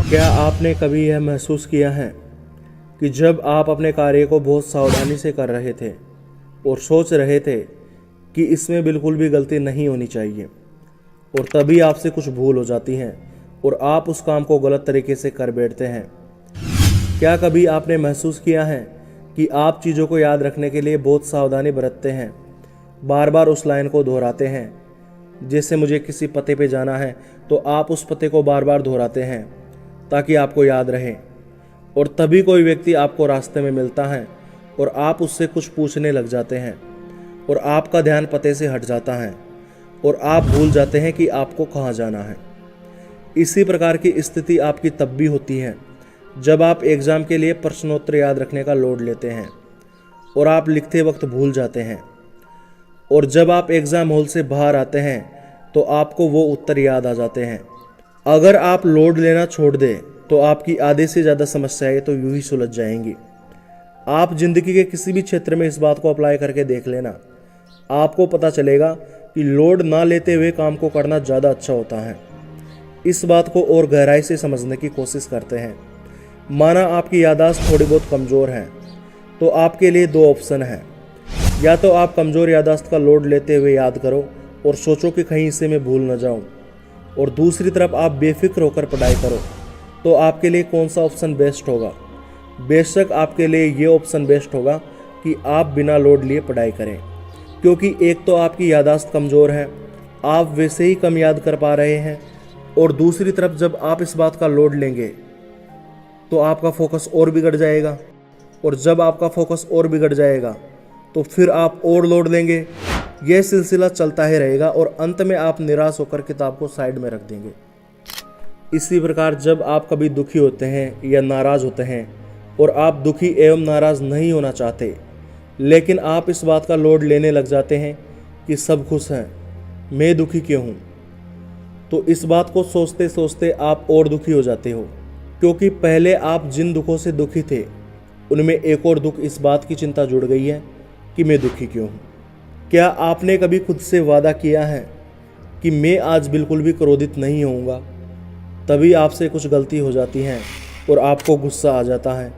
क्या आपने कभी यह महसूस किया है कि जब आप अपने कार्य को बहुत सावधानी से कर रहे थे और सोच रहे थे कि इसमें बिल्कुल भी गलती नहीं होनी चाहिए, और तभी आपसे कुछ भूल हो जाती है और आप उस काम को गलत तरीके से कर बैठते हैं? क्या कभी आपने महसूस किया है कि आप चीज़ों को याद रखने के लिए बहुत सावधानी बरतते हैं, बार बार उस लाइन को दोहराते हैं? जैसे मुझे किसी पते पे जाना है तो आप उस पते को बार बार दोहराते हैं ताकि आपको याद रहे, और तभी कोई व्यक्ति आपको रास्ते में मिलता है और आप उससे कुछ पूछने लग जाते हैं और आपका ध्यान पते से हट जाता है और आप भूल जाते हैं कि आपको कहाँ जाना है। इसी प्रकार की स्थिति आपकी तब भी होती है जब आप एग्ज़ाम के लिए प्रश्नोत्तर याद रखने का लोड लेते हैं और आप लिखते वक्त भूल जाते हैं, और जब आप एग्ज़ाम हॉल से बाहर आते हैं तो आपको वो उत्तर याद आ जाते हैं। अगर आप लोड लेना छोड़ दें तो आपकी आधे से ज़्यादा समस्याएं तो यूं ही सुलझ जाएंगी। आप ज़िंदगी के किसी भी क्षेत्र में इस बात को अप्लाई करके देख लेना, आपको पता चलेगा कि लोड ना लेते हुए काम को करना ज़्यादा अच्छा होता है। इस बात को और गहराई से समझने की कोशिश करते हैं। माना आपकी याददाश्त थोड़ी बहुत कमज़ोर है तो आपके लिए दो ऑप्शन हैं। या तो आप कमज़ोर याददाश्त का लोड लेते हुए याद करो और सोचो कि कहीं इसे मैं भूल न जाऊं, और दूसरी तरफ आप बेफिक्र होकर पढ़ाई करो। तो आपके लिए कौन सा ऑप्शन बेस्ट होगा? बेशक आपके लिए ये ऑप्शन बेस्ट होगा कि आप बिना लोड लिए पढ़ाई करें, क्योंकि एक तो आपकी याददाश्त कमज़ोर है, आप वैसे ही कम याद कर पा रहे हैं, और दूसरी तरफ जब आप इस बात का लोड लेंगे तो आपका फोकस और बिगड़ जाएगा, और जब आपका फोकस और बिगड़ जाएगा तो फिर आप और लोड लेंगे। यह सिलसिला चलता ही रहेगा और अंत में आप निराश होकर किताब को साइड में रख देंगे। इसी प्रकार जब आप कभी दुखी होते हैं या नाराज़ होते हैं, और आप दुखी एवं नाराज़ नहीं होना चाहते, लेकिन आप इस बात का लोड लेने लग जाते हैं कि सब खुश हैं, मैं दुखी क्यों हूँ, तो इस बात को सोचते सोचते आप और दुखी हो जाते हो, क्योंकि पहले आप जिन दुखों से दुखी थे उनमें एक और दुख इस बात की चिंता जुड़ गई है कि मैं दुखी क्यों हूँ। क्या आपने कभी खुद से वादा किया है कि मैं आज बिल्कुल भी क्रोधित नहीं होऊंगा? तभी आपसे कुछ गलती हो जाती है और आपको गुस्सा आ जाता है।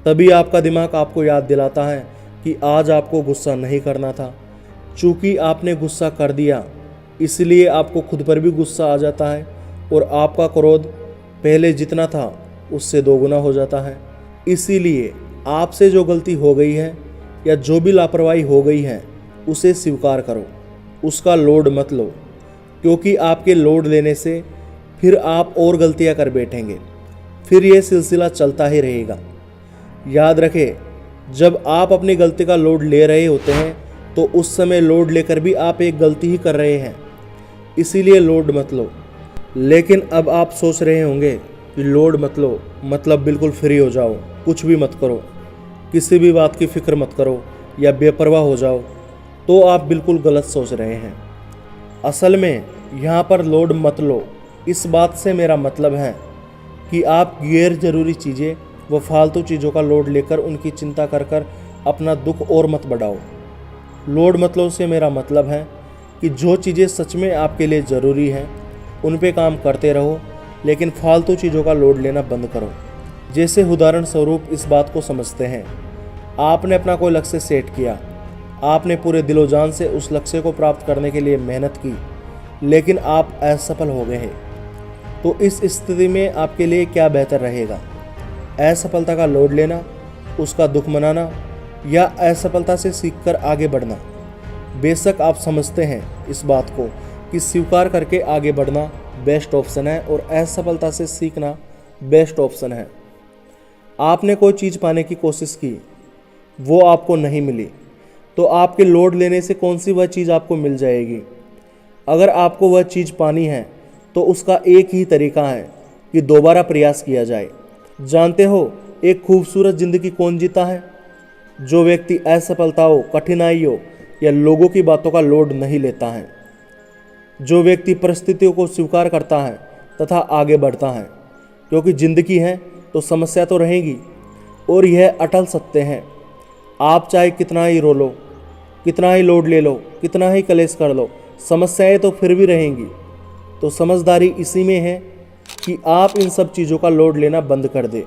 तभी आपका दिमाग आपको याद दिलाता है कि आज आपको गुस्सा नहीं करना था। चूँकि आपने गुस्सा कर दिया इसलिए आपको खुद पर भी गुस्सा आ जाता है, और आपका क्रोध पहले जितना था उससे दोगुना हो जाता है। इसीलिए आपसे जो गलती हो गई है या जो भी लापरवाही हो गई है उसे स्वीकार करो, उसका लोड मत लो, क्योंकि आपके लोड लेने से फिर आप और गलतियां कर बैठेंगे, फिर यह सिलसिला चलता ही रहेगा। याद रखें, जब आप अपनी गलती का लोड ले रहे होते हैं तो उस समय लोड लेकर भी आप एक गलती ही कर रहे हैं, इसीलिए लोड मत लो। लेकिन अब आप सोच रहे होंगे कि लोड मत लो मतलब बिल्कुल फ्री हो जाओ, कुछ भी मत करो, किसी भी बात की फिक्र मत करो या बेपरवाह हो जाओ, तो आप बिल्कुल गलत सोच रहे हैं। असल में यहाँ पर लोड मत लो, इस बात से मेरा मतलब है कि आप गैर ज़रूरी चीज़ें व फालतू चीज़ों का लोड लेकर उनकी चिंता कर कर अपना दुख और मत बढ़ाओ। लोड मत लो से मेरा मतलब है कि जो चीज़ें सच में आपके लिए ज़रूरी हैं उन पे काम करते रहो, लेकिन फालतू चीज़ों का लोड लेना बंद करो। जैसे उदाहरण स्वरूप इस बात को समझते हैं, आपने अपना कोई लक्ष्य सेट किया, आपने पूरे दिलो जान से उस लक्ष्य को प्राप्त करने के लिए मेहनत की, लेकिन आप असफल हो गए हैं। तो इस स्थिति में आपके लिए क्या बेहतर रहेगा? असफलता का लोड लेना, उसका दुख मनाना, या असफलता से सीखकर आगे बढ़ना? बेशक आप समझते हैं इस बात को कि स्वीकार करके आगे बढ़ना बेस्ट ऑप्शन है और असफलता से सीखना बेस्ट ऑप्शन है। आपने कोई चीज़ पाने की कोशिश की, वो आपको नहीं मिली, तो आपके लोड लेने से कौन सी वह चीज़ आपको मिल जाएगी? अगर आपको वह चीज़ पानी है तो उसका एक ही तरीका है कि दोबारा प्रयास किया जाए। जानते हो एक खूबसूरत ज़िंदगी कौन जीता है? जो व्यक्ति असफलताओं, कठिनाइयों या लोगों की बातों का लोड नहीं लेता है, जो व्यक्ति परिस्थितियों को स्वीकार करता है तथा आगे बढ़ता है, क्योंकि ज़िंदगी है तो समस्या तो रहेगी, और यह अटल सत्य है। आप चाहे कितना ही रो लो, कितना ही लोड ले लो, कितना ही कलेश कर लो, समस्याएं तो फिर भी रहेंगी। तो समझदारी इसी में है कि आप इन सब चीज़ों का लोड लेना बंद कर दें।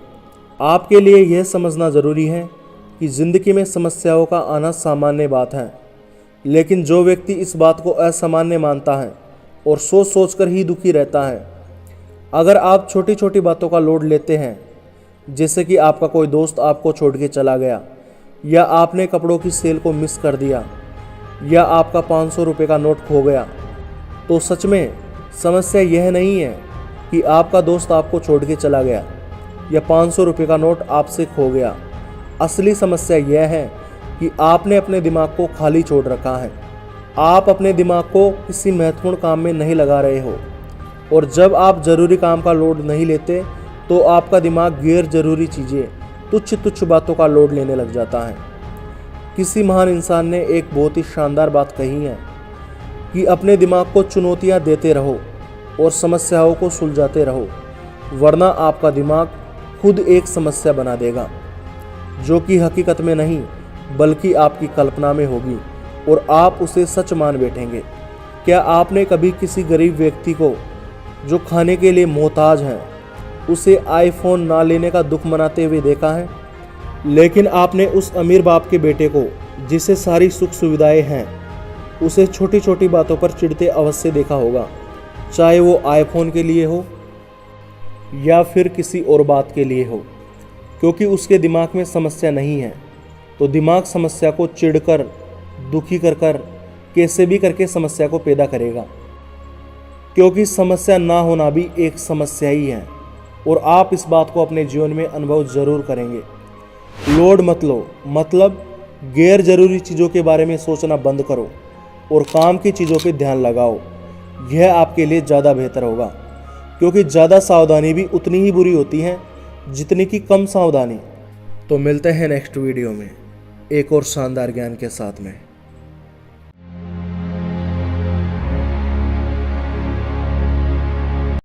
आपके लिए यह समझना ज़रूरी है कि ज़िंदगी में समस्याओं का आना सामान्य बात है, लेकिन जो व्यक्ति इस बात को असामान्य मानता है और सोच सोच कर ही दुखी रहता है, अगर आप छोटी छोटी बातों का लोड लेते हैं, जैसे कि आपका कोई दोस्त आपको छोड़ के चला गया, या आपने कपड़ों की सेल को मिस कर दिया, या आपका 500 रुपये का नोट खो गया, तो सच में समस्या यह नहीं है कि आपका दोस्त आपको छोड़ के चला गया या 500 रुपये का नोट आपसे खो गया। असली समस्या यह है कि आपने अपने दिमाग को खाली छोड़ रखा है। आप अपने दिमाग को किसी महत्वपूर्ण काम में नहीं लगा रहे हो, और जब आप ज़रूरी काम का लोड नहीं लेते तो आपका दिमाग गैर ज़रूरी चीज़ें, तुच्छ तुच्छ बातों का लोड लेने लग जाता है। किसी महान इंसान ने एक बहुत ही शानदार बात कही है कि अपने दिमाग को चुनौतियां देते रहो और समस्याओं को सुलझाते रहो, वरना आपका दिमाग खुद एक समस्या बना देगा, जो कि हकीकत में नहीं बल्कि आपकी कल्पना में होगी, और आप उसे सच मान बैठेंगे। क्या आपने कभी किसी गरीब व्यक्ति को जो खाने के लिए मोहताज है, उसे आईफोन ना लेने का दुख मनाते हुए देखा है? लेकिन आपने उस अमीर बाप के बेटे को, जिसे सारी सुख सुविधाएं हैं, उसे छोटी छोटी बातों पर चिढ़ते अवश्य देखा होगा, चाहे वो आईफोन के लिए हो या फिर किसी और बात के लिए हो, क्योंकि उसके दिमाग में समस्या नहीं है। तो दिमाग समस्या को चिढ़कर, दुखी कर कर, कैसे भी करके समस्या को पैदा करेगा, क्योंकि समस्या ना होना भी एक समस्या ही है, और आप इस बात को अपने जीवन में अनुभव ज़रूर करेंगे। लोड मत लो, मतलब गैर ज़रूरी चीज़ों के बारे में सोचना बंद करो और काम की चीज़ों पे ध्यान लगाओ। यह आपके लिए ज़्यादा बेहतर होगा, क्योंकि ज़्यादा सावधानी भी उतनी ही बुरी होती है जितनी की कम सावधानी। तो मिलते हैं नेक्स्ट वीडियो में एक और शानदार ज्ञान के साथ में।